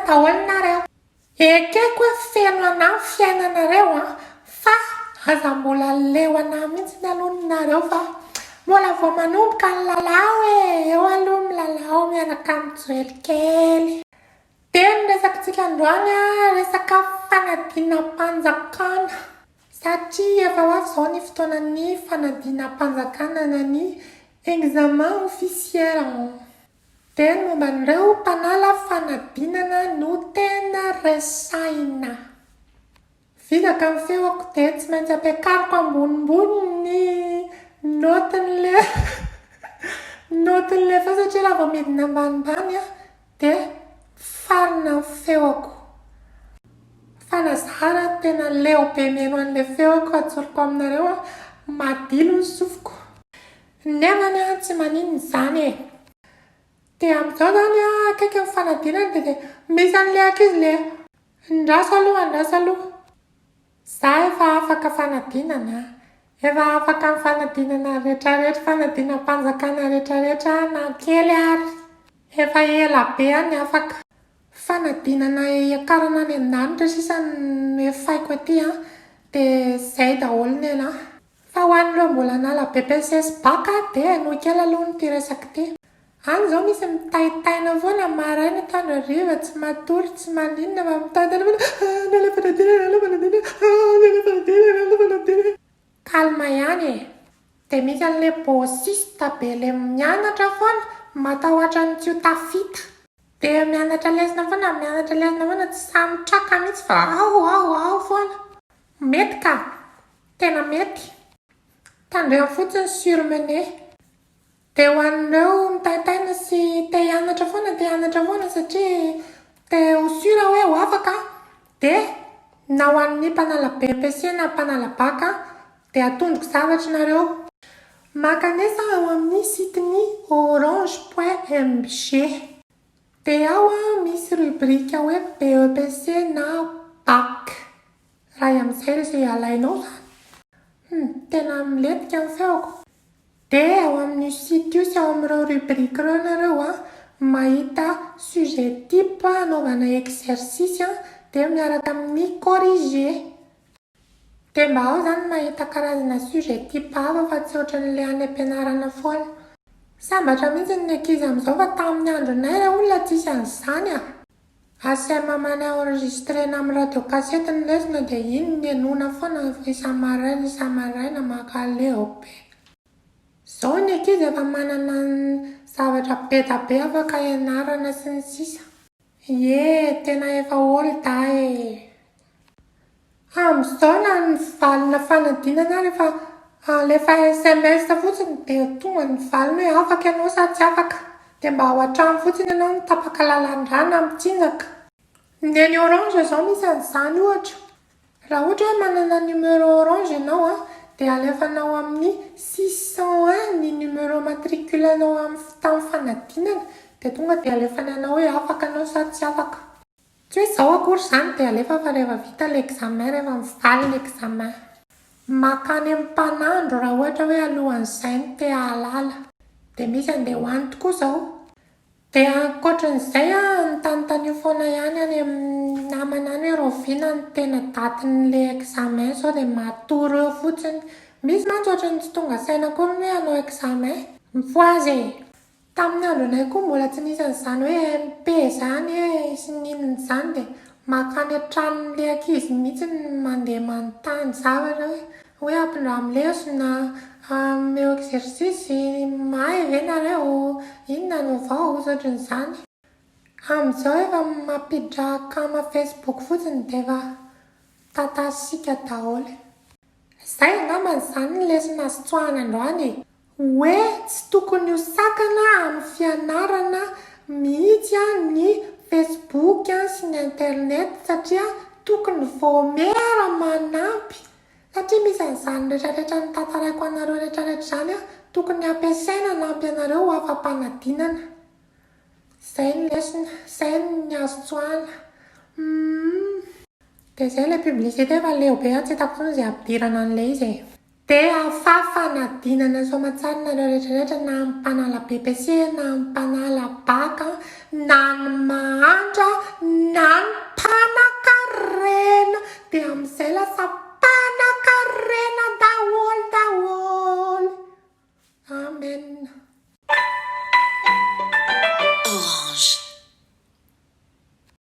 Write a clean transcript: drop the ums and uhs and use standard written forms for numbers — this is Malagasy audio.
daholo nareo. Ekeko hoe feno anahy ny fiainanareo fa aza mbola leo anahy mihitsy ny alonanareo fa mbola vao manomboka ny lalao eo aloha milalao miaraka mijoely kely. Dia ny resakitsika androany resaka fanadinam-panjakana satria efa ho avy izao ny fotoanan'ny fanadinam-panjakana na ny examen officiel. Dia ny momba an'ireo mpanala fanadinana no tena resaina. Vizaka ny feoko dia tsy maintsy ampiakariko ambonimbony ny notin'le fa satria raha vao midina ambanimbany dia farina ny feoko. Fanazara tena leo be meno an'le feoko atsoriko aminareo madilo ny sofiko. Nefany tsy manino izany e. Dia amin'izao zany akaiky ny fanadinana dia misy an'le ankizy le ndraso aloha. Za efa afaka fanadinana. Efa afaka ny fanadinana rehetrarehetra, fanadinam-panjakana rehetrarehetra na kely ary. Efa ela be any afaka. Fanadinana iakarana any an-danitra sisa ny efaiko aty dia izay daholo ny anahy. Fa ho an'ireo mbola nala BEPC baka dia no kely aloha ny ty resaka ty. Any izao misy mitahitaina foana maraina tandro hariva tsy matory tsy maninona fa mitahitaina foana nala fanadinana. Kalma ihany e. Dia misy an'le bôsista be le mianatra foana matahoatra ny tsy ho tafita. Dia mianatra lesona foana tsy samitraka mihitsy fa ao foana. Mety ka? Tena mety. Tandremo fotsiny surmené. Dia ho an'ireo mitahitaina sy te hianatra foana satria te ho sura hoe ho afaka dia na ho an'ny mpanala BEPC na mpanala baka dia atondriko zavatra nareo. Makanesa ao amin'ny sitiny orange.mg. Dia ao misy rubrika hoe BEPC na bac. Raha amin'izay ilay alainao zany. Tena miletika ny feoko. Dia ao amin'ny site io sy ao amin'ireo rubrika ireo nareo mahita sujet type anaovana exercice dia miaraka amin'ny corriger. Dia mba ao zany mahita karazana sujet type hafa fa tsy ohatran'ilay any am-pianarana foana. Sambatra mihitsy ny ankizy amin'izao fa tamin'ny andronay ilay olona tsisy an'izany ACM manay enregistrena amin'ny radio kasety ny lesona dia iny ny enona foana isa-maraina makaleo be. Izao ny ankizy efa manana zavatra be da be afaka ianarana sy ny sisa. Tena efa olda e. Amin'izao na ny valina fanadinana rehefa SMS fotsiny dia tonga ny valiny hoe afaka ianao sa tsy afaka. Dia mba ao an-trano fotsiny ianao no tapaka lalan-drano mitsinjaka. Ny any orange izao misy an'izany ohatra. Raha ohatra hoe manana numéro orange ianao dia alefanao amin'ny 601 ny numéro matriculenao tamin'ny fanadinana dia tonga dia alefanao hoe afaka anao sa tsy afaka. Tsy hoe izao akory izany dia alefa fa rehefa vita ilay examen, rehefa mivaly ilay examen. Makany amin'ny mpanandro raha ohatra hoe alohan'izay no te hahalala. Dia misy andeha ho any tokoa izao. Dia ankoatran'izay notanontany foana ihany any amin'ny namana any hoe roviana ny tena datin'ilay examen sao dia matory eo fotsiny. Misy mantsy ohatrany tsy tonga saina koa hoe hanao examen. Mivoazy e. Tamin'ny andronay koa mbola tsy nisy an'izany hoe MP izany sy ninona izany dia makany an-tranon'ilay ankizy mihitsy mandeha manontany zavatra hoe ampindraminy lesona meo exercice mahay ve nareo inona no vao ohatran'izany. Amin'izao efa mampiditra kama Facebook fotsiny dia efa tatasika daholo. Izay angambany izany ny lesona azo tsoahana androany hoe tsy tokony ho sakana amin'ny fianarana mihitsy ny Facebook sy ny internet satria tokony vao miara manampy. Satria misy an'izany rehetrarehetra ny tantaraiko anareo rehetrarehetra izany tokony ampiasaina hanampy anareo ho afa-panadinana. Izay ny lesona, izay ny azo tsoahana. Dia izay ilay publicité efa leo be tsy hitako foana izay ampidirana an'ilay izy e. Dia afa-fanadinana soamantsara nareo rehetrarehetra na amin'ny mpanala BEPC na amin'ny mpanala baka na ny mahantra Nanam-panakarena dia amin'izay lasa mpanan-karena daholo. Amen. Orange.